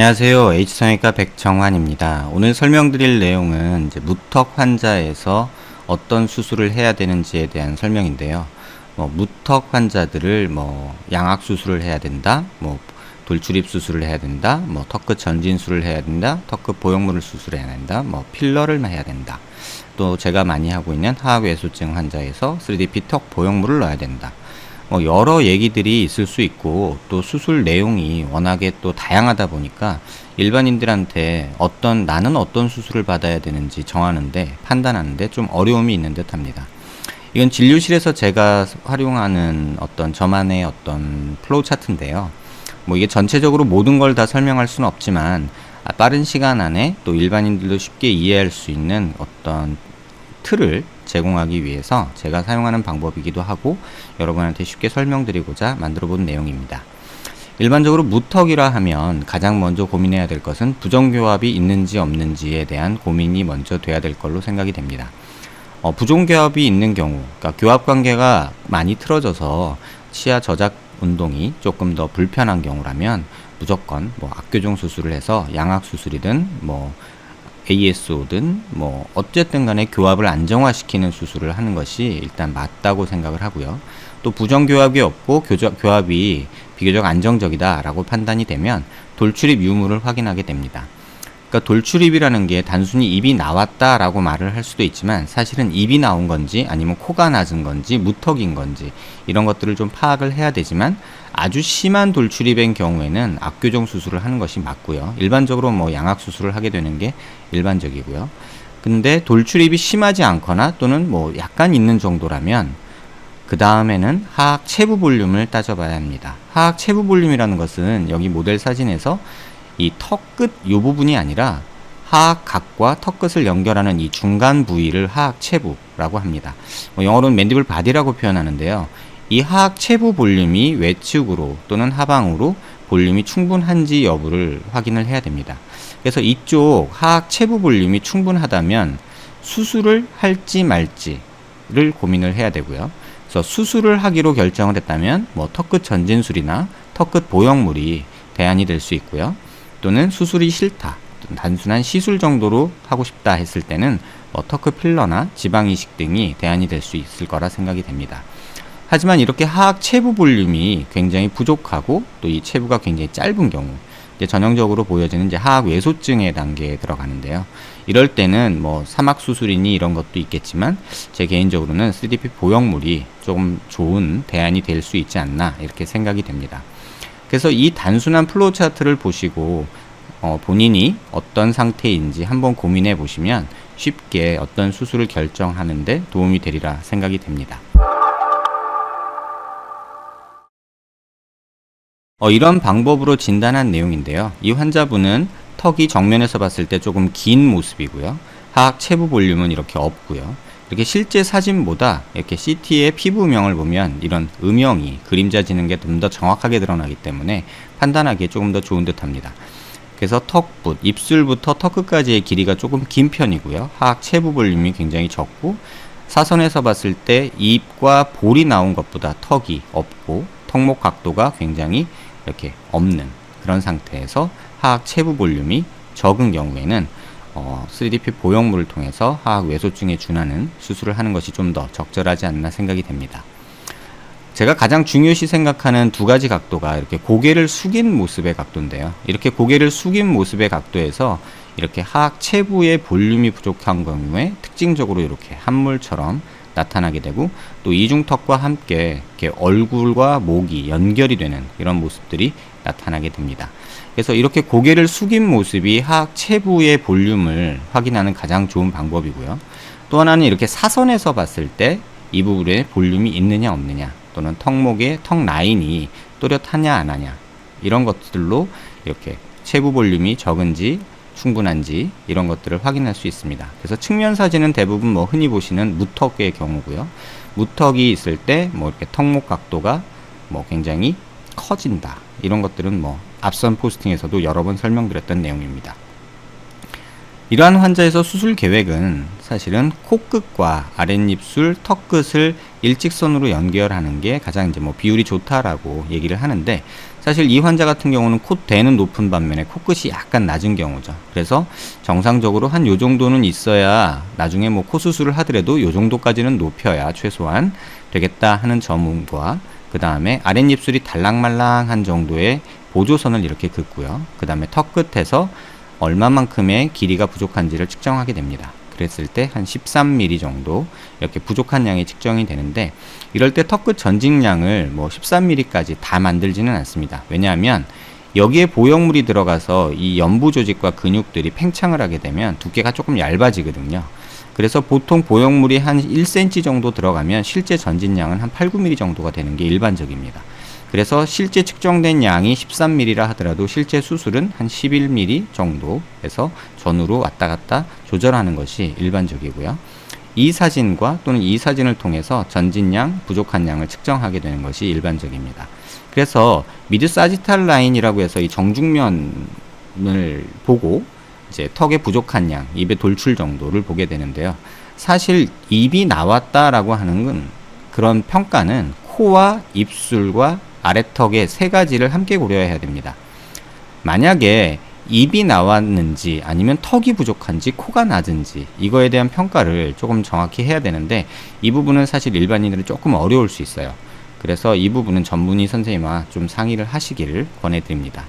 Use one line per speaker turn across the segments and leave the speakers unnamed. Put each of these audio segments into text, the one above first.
안녕하세요. H성형외과 백정환입니다. 오늘 설명드릴 내용은 이제 무턱 환자에서 어떤 수술을 해야 되는지에 대한 설명인데요. 무턱 환자들을 양악 수술을 해야 된다, 돌출입 수술을 해야 된다, 턱끝 전진술을 해야 된다, 턱끝 보형물을 수술해야 된다, 필러를 해야 된다. 또 제가 많이 하고 있는 하악외소증 환자에서 3DP 턱 보형물을 넣어야 된다. 여러 얘기들이 있을 수 있고 또 수술 내용이 워낙에 또 다양하다 보니까 일반인들한테 나는 어떤 수술을 받아야 되는지 정하는데 판단하는데 좀 어려움이 있는 듯 합니다. 이건 진료실에서 제가 활용하는 저만의 플로우 차트인데요. 이게 전체적으로 모든 걸 다 설명할 수는 없지만 빠른 시간 안에 또 일반인들도 쉽게 이해할 수 있는 틀을 제공하기 위해서 제가 사용하는 방법이기도 하고 여러분한테 쉽게 설명드리고자 만들어본 내용입니다. 일반적으로 무턱이라 하면 가장 먼저 고민해야 될 것은 부정교합이 있는지 없는지에 대한 고민이 먼저 돼야 될 걸로 생각이 됩니다. 부정교합이 있는 경우, 그러니까 교합관계가 많이 틀어져서 치아 저작 운동이 조금 더 불편한 경우라면 무조건 악교정 수술을 해서 양악 수술이든 ASO든 어쨌든 간에 교합을 안정화시키는 수술을 하는 것이 일단 맞다고 생각을 하고요. 또 부정교합이 없고 교합이 비교적 안정적이다 라고 판단이 되면 돌출입 유무를 확인하게 됩니다. 그러니까 돌출입이라는 게 단순히 입이 나왔다 라고 말을 할 수도 있지만 사실은 입이 나온 건지 아니면 코가 낮은 건지 무턱인 건지 이런 것들을 좀 파악을 해야 되지만 아주 심한 돌출입인 경우에는 악교정 수술을 하는 것이 맞고요. 일반적으로 양악 수술을 하게 되는 게 일반적이고요. 근데 돌출입이 심하지 않거나 또는 약간 있는 정도라면 그 다음에는 하악 체부 볼륨을 따져봐야 합니다. 하악 체부 볼륨이라는 것은 여기 모델 사진에서 이 턱끝 요 부분이 아니라 하악 각과 턱끝을 연결하는 이 중간 부위를 하악 체부라고 합니다. 영어로는 맨디블 바디라고 표현하는데요. 이 하악 체부 볼륨이 외측으로 또는 하방으로 볼륨이 충분한지 여부를 확인을 해야 됩니다. 그래서 이쪽 하악 체부 볼륨이 충분하다면 수술을 할지 말지를 고민을 해야 되고요. 그래서 수술을 하기로 결정을 했다면 턱끝 전진술이나 턱끝 보형물이 대안이 될 수 있고요. 또는 수술이 싫다, 단순한 시술 정도로 하고 싶다 했을 때는 턱끝 필러나 지방 이식 등이 대안이 될 수 있을 거라 생각이 됩니다. 하지만 이렇게 하악 체부 볼륨이 굉장히 부족하고 또 이 체부가 굉장히 짧은 경우 이제 전형적으로 보여지는 이제 하악 외소증의 단계에 들어가는데요. 이럴 때는 사막 수술이니 이런 것도 있겠지만 제 개인적으로는 3DP 보형물이 조금 좋은 대안이 될 수 있지 않나 이렇게 생각이 됩니다. 그래서 이 단순한 플로우 차트를 보시고 본인이 어떤 상태인지 한번 고민해 보시면 쉽게 어떤 수술을 결정하는데 도움이 되리라 생각이 됩니다. 이런 방법으로 진단한 내용인데요. 이 환자분은 턱이 정면에서 봤을 때 조금 긴 모습이고요. 하악 체부 볼륨은 이렇게 없고요. 이렇게 실제 사진보다 이렇게 CT의 피부음영을 보면 이런 음영이 그림자 지는 게 좀 더 정확하게 드러나기 때문에 판단하기에 조금 더 좋은 듯 합니다. 그래서 턱붓, 입술부터 턱끝까지의 길이가 조금 긴 편이고요. 하악 체부 볼륨이 굉장히 적고 사선에서 봤을 때 입과 볼이 나온 것보다 턱이 없고 턱목 각도가 굉장히 이렇게 없는 그런 상태에서 하악 체부 볼륨이 적은 경우에는 3DP 보형물을 통해서 하악 외소증에 준하는 수술을 하는 것이 좀 더 적절하지 않나 생각이 됩니다. 제가 가장 중요시 생각하는 두 가지 각도가 이렇게 고개를 숙인 모습의 각도인데요. 이렇게 고개를 숙인 모습의 각도에서 이렇게 하악 체부의 볼륨이 부족한 경우에 특징적으로 이렇게 한물처럼 나타나게 되고 또 이중턱과 함께 이렇게 얼굴과 목이 연결이 되는 이런 모습들이 나타나게 됩니다. 그래서 이렇게 고개를 숙인 모습이 하악 체부의 볼륨을 확인하는 가장 좋은 방법이고요. 또 하나는 이렇게 사선에서 봤을 때 이 부분에 볼륨이 있느냐 없느냐 또는 턱목의 턱 라인이 또렷하냐 안 하냐 이런 것들로 이렇게 체부 볼륨이 적은지 충분한지 이런 것들을 확인할 수 있습니다. 그래서 측면 사진은 대부분 흔히 보시는 무턱의 경우고요. 무턱이 있을 때 이렇게 턱목 각도가 굉장히 커진다. 이런 것들은 앞선 포스팅에서도 여러 번 설명드렸던 내용입니다. 이러한 환자에서 수술 계획은 사실은 코끝과 아랫입술, 턱끝을 일직선으로 연결하는 게 가장 이제 뭐 비율이 좋다라고 얘기를 하는데, 사실 이 환자 같은 경우는 콧대는 높은 반면에 코끝이 약간 낮은 경우죠. 그래서 정상적으로 한 요 정도는 있어야 나중에 뭐 코 수술을 하더라도 요 정도까지는 높여야 최소한 되겠다 하는 점과, 그 다음에 아랫입술이 달랑말랑한 정도의 보조선을 이렇게 긋고요. 그 다음에 턱끝에서 얼마만큼의 길이가 부족한지를 측정하게 됩니다. 그랬을 때 한 13mm 정도 이렇게 부족한 양이 측정이 되는데, 이럴 때 턱끝 전직량을 뭐 13mm까지 다 만들지는 않습니다. 왜냐하면 여기에 보형물이 들어가서 이 연부 조직과 근육들이 팽창을 하게 되면 두께가 조금 얇아지거든요. 그래서 보통 보형물이 한 1cm 정도 들어가면 실제 전진량은 한 8, 9mm 정도가 되는 게 일반적입니다. 그래서 실제 측정된 양이 13mm라 하더라도 실제 수술은 한 11mm 정도에서 전후로 왔다 갔다 조절하는 것이 일반적이고요. 이 사진과 또는 이 사진을 통해서 전진량, 부족한 양을 측정하게 되는 것이 일반적입니다. 그래서 미드 사지탈 라인이라고 해서 이 정중면을 보고 이제 턱의 부족한 양, 입의 돌출 정도를 보게 되는데요. 사실 입이 나왔다라고 하는 건, 그런 평가는 코와 입술과 아래턱의 세 가지를 함께 고려해야 됩니다. 만약에 입이 나왔는지 아니면 턱이 부족한지 코가 낮은지 이거에 대한 평가를 조금 정확히 해야 되는데, 이 부분은 사실 일반인들은 조금 어려울 수 있어요. 그래서 이 부분은 전문의 선생님과 좀 상의를 하시기를 권해드립니다.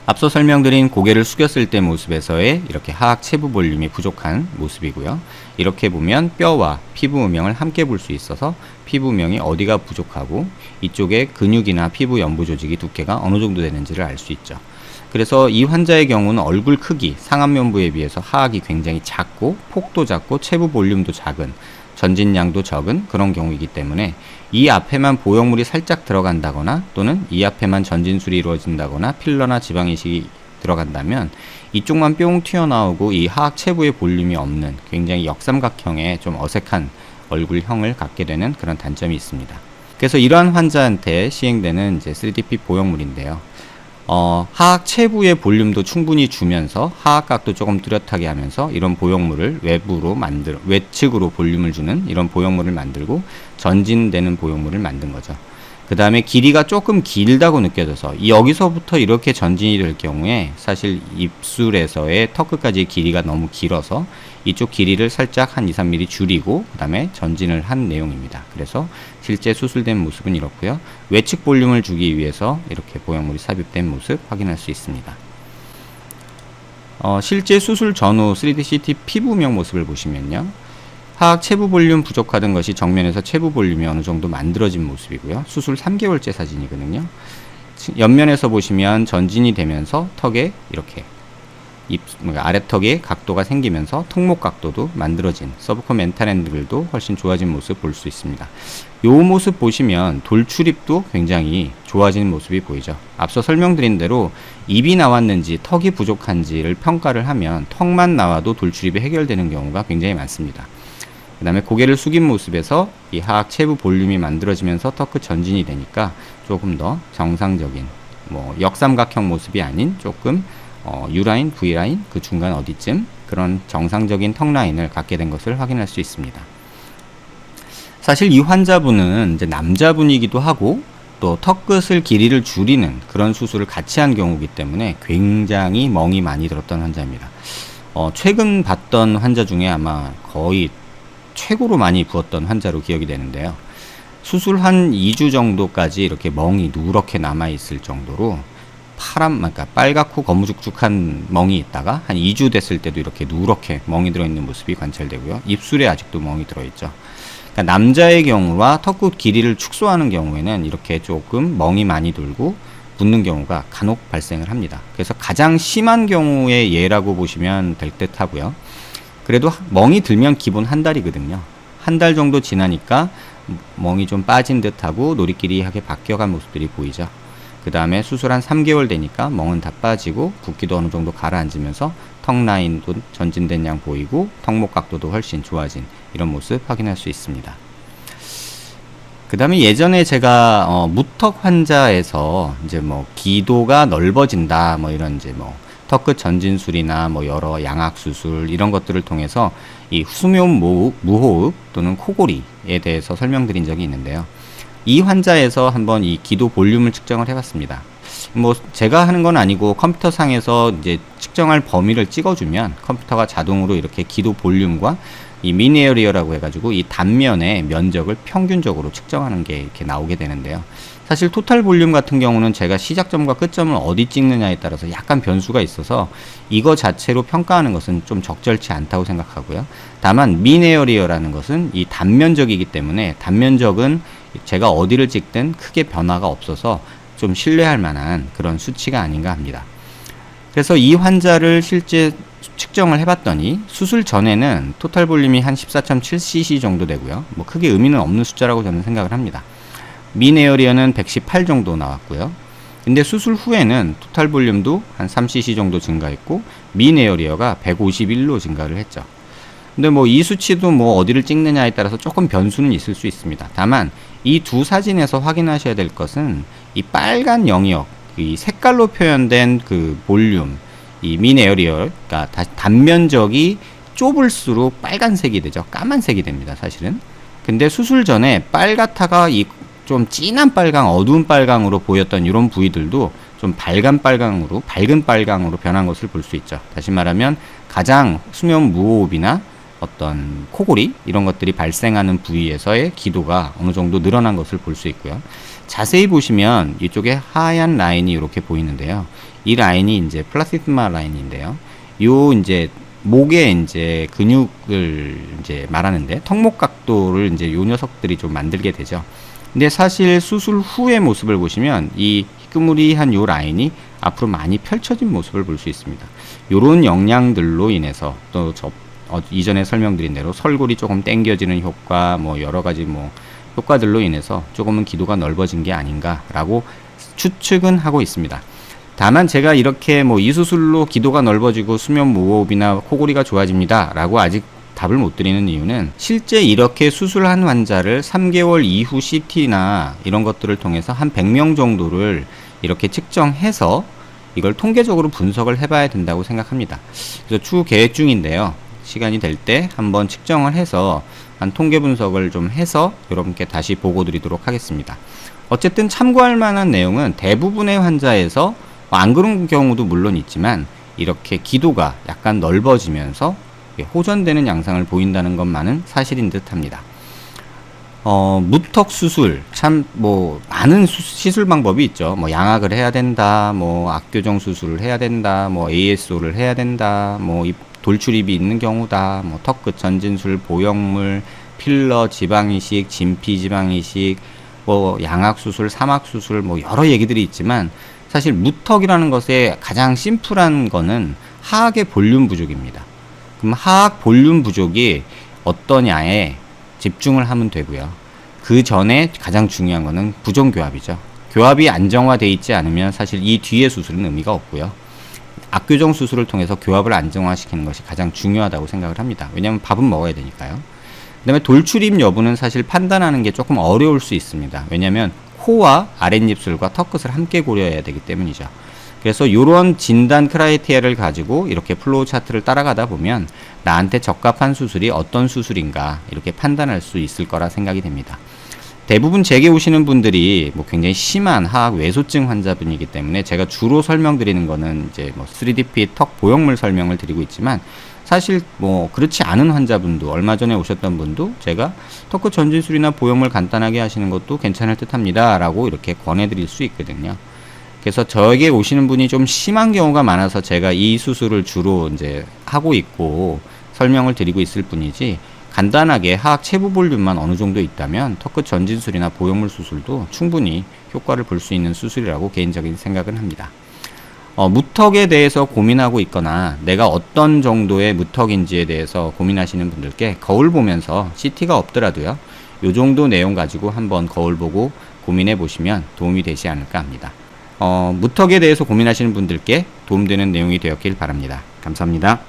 앞서 설명드린 고개를 숙였을 때 모습에서의 이렇게 하악 체부 볼륨이 부족한 모습이고요. 이렇게 보면 뼈와 피부 음영을 함께 볼 수 있어서 피부 음영이 어디가 부족하고 이쪽에 근육이나 피부 연부 조직이 두께가 어느 정도 되는지를 알 수 있죠. 그래서 이 환자의 경우는 얼굴 크기, 상안면부에 비해서 하악이 굉장히 작고 폭도 작고 체부 볼륨도 작은, 전진량도 적은 그런 경우이기 때문에 이 앞에만 보형물이 살짝 들어간다거나 또는 이 앞에만 전진술이 이루어진다거나 필러나 지방이식이 들어간다면 이쪽만 뿅 튀어나오고 이 하악 체부의 볼륨이 없는 굉장히 역삼각형의 좀 어색한 얼굴형을 갖게 되는 그런 단점이 있습니다. 그래서 이러한 환자한테 시행되는 이제 3DP 보형물인데요. 하악 체부의 볼륨도 충분히 주면서 하악각도 조금 뚜렷하게 하면서 이런 보형물을 외측으로 볼륨을 주는 이런 보형물을 만들고 전진되는 보형물을 만든 거죠. 그 다음에 길이가 조금 길다고 느껴져서 여기서부터 이렇게 전진이 될 경우에 사실 입술에서의 턱끝까지의 길이가 너무 길어서 이쪽 길이를 살짝 한 2, 3mm 줄이고 그 다음에 전진을 한 내용입니다. 그래서 실제 수술된 모습은 이렇고요. 외측 볼륨을 주기 위해서 이렇게 보형물이 삽입된 모습 확인할 수 있습니다. 실제 수술 전후 3D CT 피부명 모습을 보시면요. 하악 체부 볼륨 부족하던 것이 정면에서 체부 볼륨이 어느 정도 만들어진 모습이고요. 수술 3개월째 사진이거든요. 옆면에서 보시면 전진이 되면서 턱에 이렇게 아래턱에 각도가 생기면서 턱목 각도도 만들어진, 서브코 멘탈 앵글도 훨씬 좋아진 모습 볼 수 있습니다. 이 모습 보시면 돌출입도 굉장히 좋아진 모습이 보이죠. 앞서 설명드린 대로 입이 나왔는지 턱이 부족한지를 평가를 하면 턱만 나와도 돌출입이 해결되는 경우가 굉장히 많습니다. 그 다음에 고개를 숙인 모습에서 이 하악 체부 볼륨이 만들어지면서 턱끝 전진이 되니까 조금 더 정상적인 역삼각형 모습이 아닌 조금 U라인, V라인 그 중간 어디쯤 그런 정상적인 턱 라인을 갖게 된 것을 확인할 수 있습니다. 사실 이 환자분은 이제 남자분이기도 하고 또 턱끝을 길이를 줄이는 그런 수술을 같이 한 경우이기 때문에 굉장히 멍이 많이 들었던 환자입니다. 최근 봤던 환자 중에 아마 거의 최고로 많이 부었던 환자로 기억이 되는데요. 수술 한 2주 정도까지 이렇게 멍이 누렇게 남아있을 정도로 그러니까 빨갛고 거무죽죽한 멍이 있다가 한 2주 됐을 때도 이렇게 누렇게 멍이 들어있는 모습이 관찰되고요. 입술에 아직도 멍이 들어있죠. 그러니까 남자의 경우와 턱끝 길이를 축소하는 경우에는 이렇게 조금 멍이 많이 돌고 붓는 경우가 간혹 발생을 합니다. 그래서 가장 심한 경우의 예라고 보시면 될 듯 하고요. 그래도 멍이 들면 기본 한 달이거든요. 한 달 정도 지나니까 멍이 좀 빠진 듯하고 노리끼리하게 바뀌어간 모습들이 보이죠. 그 다음에 수술 한 3개월 되니까 멍은 다 빠지고 붓기도 어느 정도 가라앉으면서 턱 라인도 전진된 양 보이고 턱목 각도도 훨씬 좋아진 이런 모습 확인할 수 있습니다. 그 다음에 예전에 제가 무턱 환자에서 이제 기도가 넓어진다 이런 이제 턱끝 전진술이나 뭐 여러 양악 수술 이런 것들을 통해서 이 수면 무호흡 또는 코골이에 대해서 설명드린 적이 있는데요. 이 환자에서 한번 이 기도 볼륨을 측정을 해봤습니다. 뭐 제가 하는 건 아니고 컴퓨터 상에서 이제 측정할 범위를 찍어주면 컴퓨터가 자동으로 이렇게 기도 볼륨과 이 미니에어리어라고 해가지고 이 단면의 면적을 평균적으로 측정하는 게 이렇게 나오게 되는데요. 사실 토탈 볼륨 같은 경우는 제가 시작점과 끝점을 어디 찍느냐에 따라서 약간 변수가 있어서 이거 자체로 평가하는 것은 좀 적절치 않다고 생각하고요. 다만 미니에어리어라는 것은 이 단면적이기 때문에 단면적은 제가 어디를 찍든 크게 변화가 없어서 좀 신뢰할 만한 그런 수치가 아닌가 합니다. 그래서 이 환자를 실제 측정을 해봤더니 수술 전에는 토탈 볼륨이 한 14.7cc 정도 되고요. 뭐 크게 의미는 없는 숫자라고 저는 생각을 합니다. 미네어리어는 118 정도 나왔고요. 근데 수술 후에는 토탈 볼륨도 한 3cc 정도 증가했고 미네어리어가 151로 증가를 했죠. 근데 뭐 이 수치도 뭐 어디를 찍느냐에 따라서 조금 변수는 있을 수 있습니다. 다만 이 두 사진에서 확인하셔야 될 것은 이 빨간 영역, 이 색깔로 표현된 그 볼륨, 이 미네어리어, 그러니까 단면적이 좁을수록 빨간색이 되죠. 까만색이 됩니다, 사실은. 근데 수술 전에 빨갛다가 이 좀 진한 빨강, 어두운 빨강으로 보였던 이런 부위들도 좀 밝은 빨강으로 변한 것을 볼 수 있죠. 다시 말하면 가장 수면 무호흡이나 어떤 코골이 이런 것들이 발생하는 부위에서의 기도가 어느 정도 늘어난 것을 볼 수 있고요. 자세히 보시면 이쪽에 하얀 라인이 이렇게 보이는데요. 이 라인이 이제 플라티스마 라인인데요. 요 이제 목에 이제 근육을 이제 말하는데 턱목 각도를 이제 요 녀석들이 좀 만들게 되죠. 근데 사실 수술 후의 모습을 보시면 이 희끄무리한 요 라인이 앞으로 많이 펼쳐진 모습을 볼 수 있습니다. 요런 영향들로 인해서 또 이전에 설명드린 대로 설골이 조금 당겨지는 효과, 뭐 여러 가지 뭐 효과들로 인해서 조금은 기도가 넓어진 게 아닌가라고 추측은 하고 있습니다. 다만 제가 이렇게 뭐 이 수술로 기도가 넓어지고 수면 무호흡이나 코골이가 좋아집니다 라고 아직 답을 못 드리는 이유는 실제 이렇게 수술한 환자를 3개월 이후 CT나 이런 것들을 통해서 한 100명 정도를 이렇게 측정해서 이걸 통계적으로 분석을 해봐야 된다고 생각합니다. 그래서 추후 계획 중인데요. 시간이 될 때 한번 측정을 해서 한 통계 분석을 좀 해서 여러분께 다시 보고 드리도록 하겠습니다. 어쨌든 참고할 만한 내용은 대부분의 환자에서 안 그런 경우도 물론 있지만 이렇게 기도가 약간 넓어지면서 호전되는 양상을 보인다는 것만은 사실인 듯 합니다. 무턱 수술, 참 뭐 많은 시술 방법이 있죠. 뭐 양악을 해야 된다, 뭐 악교정 수술을 해야 된다, 뭐 ASO를 해야 된다, 뭐 돌출입이 있는 경우다, 뭐 턱끝 전진술, 보형물, 필러, 지방이식, 진피 지방이식, 뭐 양악 수술, 사막 수술, 뭐 여러 얘기들이 있지만 사실 무턱이라는 것의 가장 심플한 거는 하악의 볼륨 부족입니다. 그럼 하악 볼륨 부족이 어떠냐에 집중을 하면 되고요. 그 전에 가장 중요한 거는 부정교합이죠. 교합이 안정화되어 있지 않으면 사실 이 뒤의 수술은 의미가 없고요. 악교정 수술을 통해서 교합을 안정화시키는 것이 가장 중요하다고 생각을 합니다. 왜냐하면 밥은 먹어야 되니까요. 그 다음에 돌출입 여부는 사실 판단하는 게 조금 어려울 수 있습니다. 왜냐하면 코와 아랫입술과 턱끝을 함께 고려해야 되기 때문이죠. 그래서 이런 진단 크라이테리아를 가지고 이렇게 플로우 차트를 따라가다 보면 나한테 적합한 수술이 어떤 수술인가 이렇게 판단할 수 있을 거라 생각이 됩니다. 대부분 제게 오시는 분들이 뭐 굉장히 심한 하악 외소증 환자분이기 때문에 제가 주로 설명드리는 거는 이제 뭐 3DP 턱 보형물 설명을 드리고 있지만 사실 뭐 그렇지 않은 환자분도 얼마 전에 오셨던 분도 제가 턱끝 전진술이나 보형물 간단하게 하시는 것도 괜찮을 듯 합니다 라고 이렇게 권해드릴 수 있거든요. 그래서 저에게 오시는 분이 좀 심한 경우가 많아서 제가 이 수술을 주로 이제 하고 있고 설명을 드리고 있을 뿐이지 간단하게 하악 체부 볼륨만 어느 정도 있다면 턱끝 전진술이나 보형물 수술도 충분히 효과를 볼 수 있는 수술이라고 개인적인 생각은 합니다. 무턱에 대해서 고민하고 있거나 내가 어떤 정도의 무턱인지에 대해서 고민하시는 분들께 거울 보면서 CT가 없더라도요. 요 정도 내용 가지고 한번 거울 보고 고민해 보시면 도움이 되지 않을까 합니다. 무턱에 대해서 고민하시는 분들께 도움되는 내용이 되었길 바랍니다. 감사합니다.